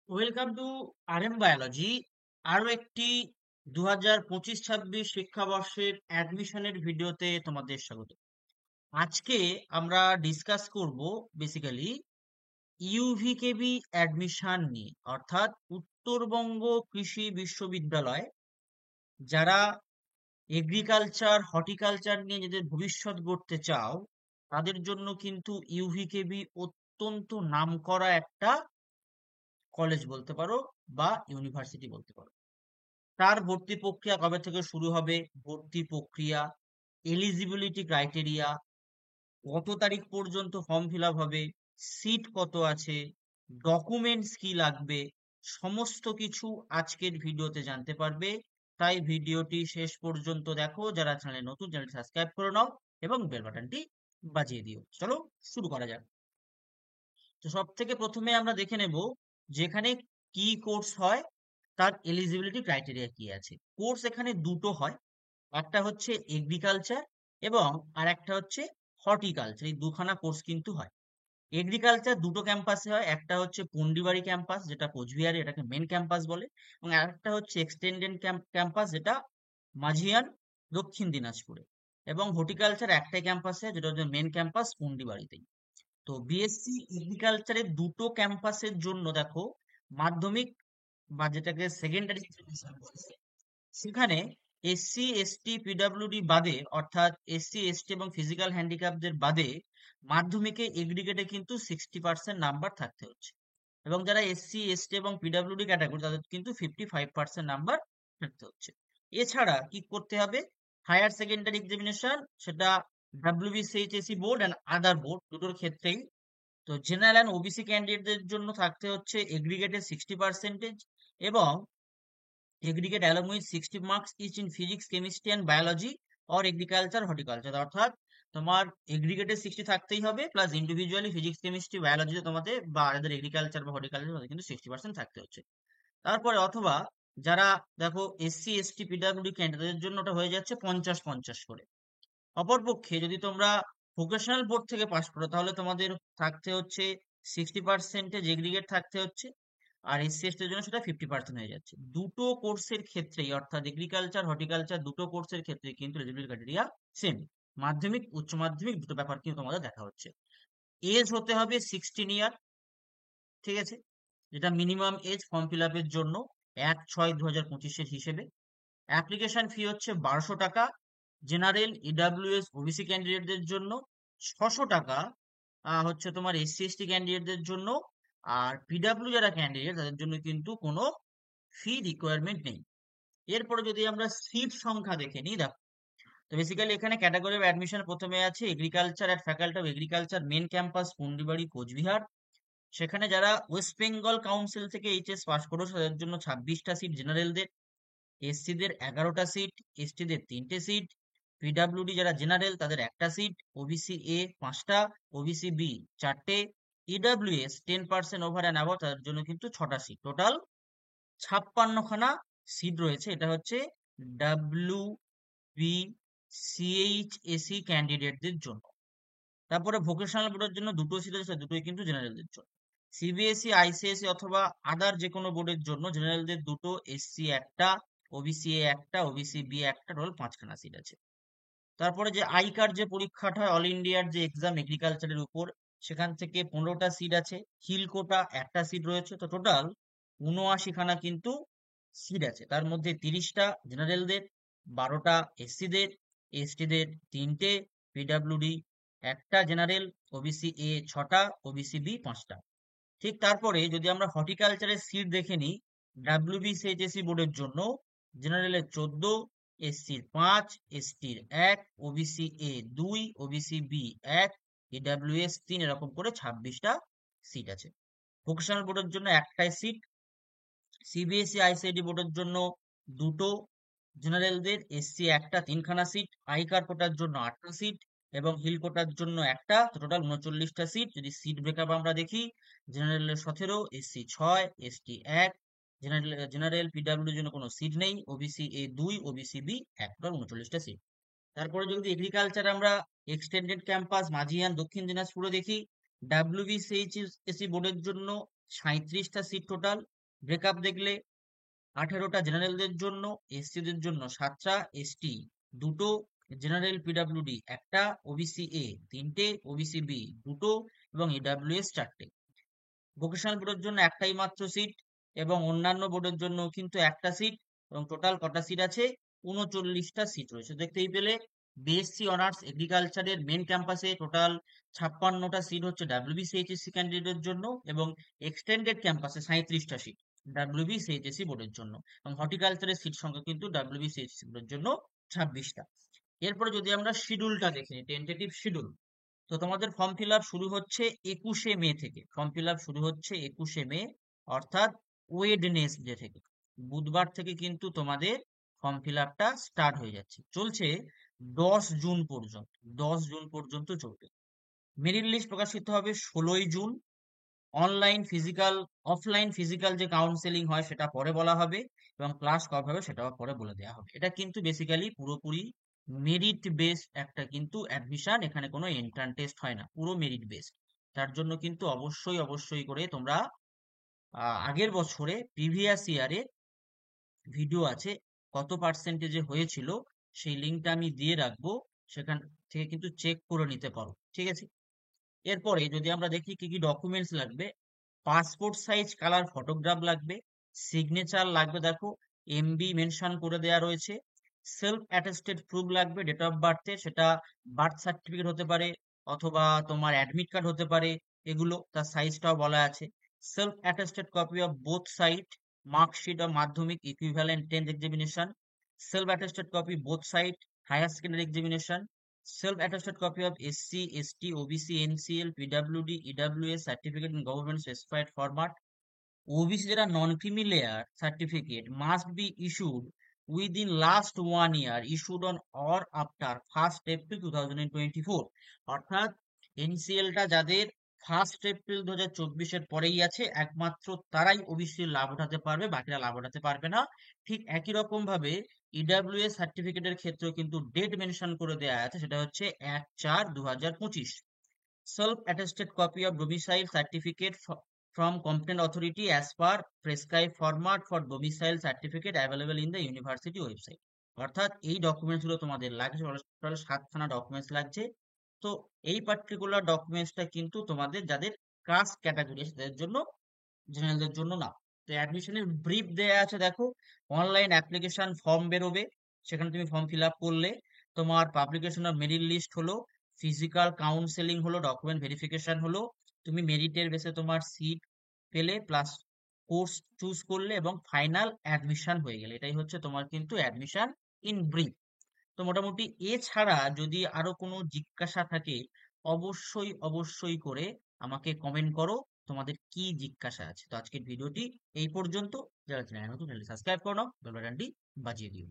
Welcome to RM biology. আরো একটি 2025-26 শিক্ষাবর্ষের অ্যাডমিশনের ভিডিওতে তোমাদের স্বাগত। আজকে আমরা ডিসকাস করব বেসিক্যালি ইউভিকেবি অ্যাডমিশন নিয়ে, অর্থাৎ উত্তরবঙ্গ কৃষি বিশ্ববিদ্যালয় যারা এগ্রিকালচার হর্টিকালচার নিয়ে নিজেদের ভবিষ্যৎ গড়তে চাও, তাদের জন্য কিন্তু ইউভিকেবি অত্যন্ত নামকরা একটা কলেজ বলতে পারো বা ইউনিভার্সিটি বলতে পারো। তার ভর্তি প্রক্রিয়া কবে থেকে শুরু হবে, ভর্তি প্রক্রিয়া, এলিজিবিলিটি ক্রাইটেরিয়া, কত তারিখ পর্যন্ত ফর্ম ফিল আপ হবে, সিট কত আছে, ডকুমেন্টস কি লাগবে, সমস্ত কিছু আজকের ভিডিওতে জানতে পারবে। তাই ভিডিওটি শেষ পর্যন্ত দেখো। যারা চ্যানেলে নতুন, চ্যানেলটি সাবস্ক্রাইব করে নাও এবং বেল বাটনটি বাজিয়ে দিও। চলো শুরু করা যাক। তো সব থেকে প্রথমে আমরা দেখে নেব যেখানে কি কোর্স হয়, তার এলিজিবিলিটি ক্রাইটেরিয়া কি আছে। কোর্স এখানে দুটো হয়, একটা হচ্ছে এগ্রিকালচার এবং আর একটা হচ্ছে হর্টিকালচার। এই দুখানা কোর্স কিন্তু হয়। এগ্রিকালচার দুটো ক্যাম্পাসে হয়, একটা হচ্ছে পন্ডিবাড়ি ক্যাম্পাস যেটা কোচবিহারে, এটাকে মেন ক্যাম্পাস বলে, এবং আরেকটা হচ্ছে এক্সটেন্ডেড ক্যাম্পাস যেটা মাঝিয়ান দক্ষিণ দিনাজপুরে। এবং হর্টিকালচার একটাই ক্যাম্পাসে, যেটা হচ্ছে মেন ক্যাম্পাস পন্ডিবাড়িতেই। তো বিএসসি এগ্রিকালচারের দুটো ক্যাম্পাসের জন্য দেখো, মাধ্যমিক বা যেটাকে সেকেন্ডারি এডুকেশন বলে, সেখানে এসসি এসটি পিডব্লিউডি বাদে, অর্থাৎ এসসি এসটি এবং ফিজিক্যাল হ্যান্ডিক্যাপদের বাদে মাধ্যমিকে এগ্রিগেটে কিন্তু 60% নাম্বার থাকতে হচ্ছে। এবং যারা এসসি এসটি এবং পিডব্লিউডি ক্যাটাগরি, তাদের কিন্তু 55% নাম্বার থাকতে হচ্ছে। এছাড়া কি করতে হবে, হায়ার সেকেন্ডারি এক্সামিনেশন, সেটা ডাব্লিউবিসিএইচএসসি বোর্ড অ্যান্ড আদার বোর্ড দুটোর ক্ষেত্রেই। তো জেনারেল অ্যান্ড ওবিসি ক্যান্ডিডেটদের জন্য থাকতে হচ্ছে এগ্রিগেটে 60% এবং aggregate along with 60 marks each in physics, chemistry and biology or agriculture, horticulture। অর্থাৎ তোমার এগ্রিগেটে 60 থাকতেই হবে, প্লাস ইন্ডিভিজুয়ালি ফিজিক্স, কেমিস্ট্রি, বায়োলজিতে তোমাদের বা যাদের এগ্রিকালচার বা হর্টিকালচার তাদের কিন্তু 60% থাকতে হচ্ছে। তারপরে অথবা যারা দেখো এসসি এসটি পিডব্লিউডি ক্যান্ডিডেটদের জন্য ওটা হয়ে যাচ্ছে 50-50 করে। অপরপক্ষে যদি তোমরা ভোকেশনাল বোর্ড থেকে পাস করো, তাহলে তোমাদের থাকতে হচ্ছে 60% এগ্রিগেট থাকতে হচ্ছে, আর এসসি এসটির জন্য সেটা 50% হয়ে যাচ্ছে। দুটো কোর্সের ক্ষেত্রেই, অর্থাৎ এগ্রিকালচার হর্টিকালচার দুটো কোর্সের ক্ষেত্রে কিন্তু এলিজিবিলিটি ক্রাইটেরিয়া সেম। মাধ্যমিক উচ্চ মাধ্যমিক দুটো ব্যাপার কিন্তু তোমাদের দেখা হচ্ছে। এজ হতে হবে 16 ইয়ার, ঠিক আছে, যেটা মিনিমাম এজ ফর্ম ফিল আপের জন্য 1/6/2025 হিসেবে। অ্যাপ্লিকেশন ফি হচ্ছে 1200 টাকা জেনারেল, ইডাব্লিউএস, ওবিসি ক্যান্ডিডেটদের জন্য, 600 টাকা হচ্ছে তোমার এসসি এসটি ক্যান্ডিডেটদের জন্য। আর পিডাব্লিউ যারা ক্যান্ডিডেট, তাদের জন্য কিন্তু কোনো ফি রিকোয়ারমেন্ট নেই। এরপরে যদি আমরা সিট সংখ্যা দেখে নিই, দেখো, তো বেসিক্যালি এখানে ক্যাটাগরি অফ অ্যাডমিশন প্রথমে আছে agriculture at faculty of agriculture, main campus Pundibari, Coochbehar. সেখানে যারা ওয়েস্ট বেঙ্গল কাউন্সিল থেকে এইচএস পাস করেছে, তাদের জন্য 26টা সিট জেনারেলদের, এসসিদের 11টা সিট, এসটিদের 3টে সিট, পিডাব্লিউডি যারা জেনারেল তাদের একটা সিট, ওবিসি এ 5টা, ওবিসি বি 4টে, ইডাব্লিউএস 10% ওভার অ্যান্ড অ্যাবভ তাদের জন্য কিন্তু 6টা সিট। টোটাল 56খানা সিট রয়েছে। এটা হচ্ছে ডাব্লিউ বি সিএইচএসি ক্যান্ডিডেটদের জন্য। তারপরে ভোকেশনাল বোর্ডের জন্য দুটো সিট আছে, দুটোই কিন্তু জেনারেলদের জন্য। সিবিএসই, আইসিএসসি অথবা আদার যে কোনো বোর্ডের জন্য জেনারেলদের দুটো, এসসি একটা, ওবিসি এ একটা, ওবিসি বি একটা, টোটাল 5খানা সিট আছে। তারপরে যে আইকার যে পরীক্ষাটা হয়, অল ইন্ডিয়ার যে এক্সাম এগ্রিকালচারের উপর, সেখান থেকে 15টা সিট আছে। হিল কোটা একটা সিট রয়েছে। তো টোটাল 79খানা কিন্তু সিট আছে। তার মধ্যে 30টা জেনারেলদের, 12টা এসসিদের, এসটিদের 3টে, পিডাব্লিউডি একটা জেনারেল, ওবিসি এ 6টা, ওবিসি বি 5টা। ঠিক তারপরে যদি আমরা হর্টিকালচারের সিট দেখে নিই, ডাব্লিউবিসিএইচএসসি বোর্ডের জন্য জেনারেলের 14, এসসির 5, এসটির 1, OBC A 2, OBC B 1, EWS 3, এরকম করে 26টা সিট আছে। ভোকেশনাল বোর্ডের জন্য একটাই সিট। সিবিএসই আইসিআইডি বোর্ডের জন্য দুটো জেনারেলদের, এসসি একটা, 3খানা সিট, আইকার কোটার জন্য 8টা সিট এবং হিল কোটার জন্য একটা। টোটাল 39টা সিট। যদি সিট ব্রেকআপ আমরা দেখি, জেনারেলের 17, এসসি 6, এসটি 1, জেনারেল পিডাব্লিউডির জন্য কোনো সিট নেই, OBC A 2, OBC B 1, total 39টা সিট। তারপরে যদি এগ্রিকালচার আমরা এক্সটেন্ডেড ক্যাম্পাস মাঝিয়ান দক্ষিণ দিনাজপুরে দেখি, ডাব্লিউবিসিএইচএসসি বোর্ডের জন্য 37টা সিট টোটাল, ব্রেকআপ দেখলে 18টা জেনারেলদের জন্য, এসসিদের জন্য 7টা, এসটি 2টো, জেনারেল পিডব্লিউডি 1টা, ওবিসি এ 3টে, ওবিসি বি 2টো এবং ইডব্লিউএস 4টে। ভোকেশনাল বোর্ডের জন্য একটাই মাত্র সিট এবং অন্যান্য বোর্ডের জন্য কিন্তু একটা সিট, এবং টোটাল কটা সিট আছে? 39টা সিট রয়েছে। দেখতেই পেলে বিএসসি অনার্স এগ্রিকালচারের মেন ক্যাম্পাসে টোটাল 56টা সিট হচ্ছে ডাব্লিউবিসিএইচএসসি ক্যান্ডিডেটের জন্য, এবং এক্সটেন্ডেড ক্যাম্পাসে 37টা সিট ডাব্লিউবিসিএইচএসসি বোর্ডের জন্য, এবং হর্টিকালচারের সিট সংখ্যা কিন্তু ডাব্লিউবিসিএইচএসসি বোর্ডের জন্য 26টা। এরপরে যদি আমরা শিডিউলটা দেখে নিই, টেন্টেটিভ শিডিউল, তো তোমাদের ফর্ম ফিল আপ শুরু হচ্ছে 21শে মে থেকে। ফর্ম ফিল আপ শুরু হচ্ছে 21শে মে, অর্থাৎ ওয়েডনেসডে থেকে, বুধবার থেকে কিন্তু তোমাদের ফর্ম ফিল আপটা স্টার্ট হয়ে যাচ্ছে। চলছে 10 জুন পর্যন্ত, 10 জুন পর্যন্ত চলবে। মেরিট লিস্ট প্রকাশিত হবে 16ই June. Online physical, offline physical যে কাউন্সেলিং হয় সেটা পরে বলা হবে, এবং ক্লাস কবে হবে সেটাও পরে বলে দেওয়া হবে। এটা কিন্তু বেসিক্যালি পুরোপুরি মেরিট বেসড একটা কিন্তু অ্যাডমিশন, এখানে কোনো এন্ট্রান্স টেস্ট হয় না, পুরো মেরিট বেসড। তার জন্য কিন্তু অবশ্যই অবশ্যই করে তোমরা আগের বছরে প্রিভিয়াস ইয়ারে ভিডিও আছে, কত পার্সেন্টেজে হয়েছিল সেই লিঙ্কটা আমি দিয়ে রাখবো, সেখান থেকে কিন্তু চেক করে নিতে পারো, ঠিক আছে। এরপরে যদি আমরা দেখি কি কি ডকুমেন্টস লাগবে, পাসপোর্ট সাইজ কালার ফটোগ্রাফ লাগবে, সিগনেচার লাগবে, দেখো এমবি মেনশন করে দেওয়া রয়েছে, সেলফ অ্যাটেস্টেড প্রুফ লাগবে ডেট অফ বার্থে, সেটা বার্থ সার্টিফিকেট হতে পারে অথবা তোমার অ্যাডমিট কার্ড হতে পারে, এগুলো তার সাইজটাও বলা আছে। Self attested copy of both side marksheet of Madhyamik equivalent 10th examination, self attested copy both side higher secondary examination, self attested copy of SC, ST, OBC, NCL, PWD, EWS certificate in government specified format. OBC যারা নন creamy layer certificate must be issued within last 1 year, issued on or after 1st April 2024। অর্থাৎ এনসিএলটা যাদের 1st April 2024-এর পরেই আছে, একমাত্র তারাই ওবিসির লাভ উঠাতে পারবে, বাকিরা লাভ উঠাতে পারবে না। ঠিক একই রকম ভাবে ইডব্লিউএস সার্টিফিকেটের ক্ষেত্রেও কিন্তু ডেট মেনশন করে দেওয়া আছে, সেটা হচ্ছে 1/4/2025। Self attested copy of domicile certificate from competent authority as per prescribed format for domicile certificate available in the university website। অর্থাৎ এই ডকুমেন্টস গুলো তোমাদের লাগছে, টোটাল 7খানা ডকুমেন্টস লাগছে। তো এই পার্টিকুলার ডকুমেন্টসটা কিন্তু তোমাদের যাদের কাস্ট ক্যাটাগরি আছে তাদের জন্য, জেনারেলদের জন্য না। তো অ্যাডমিশনের ব্রিফ দেয়া আছে, দেখো অনলাইন অ্যাপ্লিকেশন ফর্ম বেরোবে, সেখানে তুমি ফর্ম ফিল আপ করলে, তোমার পাবলিকেশন অফ মেরিট লিস্ট হলো, ফিজিক্যাল কাউন্সেলিং হলো, ডকুমেন্ট ভেরিফিকেশন হলো, তুমি মেরিটের বেসে তোমার সিট পেলে প্লাস কোর্স চুজ করলে, এবং ফাইনাল অ্যাডমিশন হয়ে গেলে, এটাই হচ্ছে তোমার কিন্তু অ্যাডমিশন ইন ব্রিফ। তো মোটামুটি এছাড়া যদি আরো কোনো জিজ্ঞাসা থাকে, অবশ্যই অবশ্যই করে আমাকে কমেন্ট করো, তোমাদের কি জিজ্ঞাসা আছে। তো আজকের ভিডিওটি এই পর্যন্ত। যারা চ্যানেল নতুন, সাবস্ক্রাইব করো, বেল বাটনটি বাজিয়ে দিও।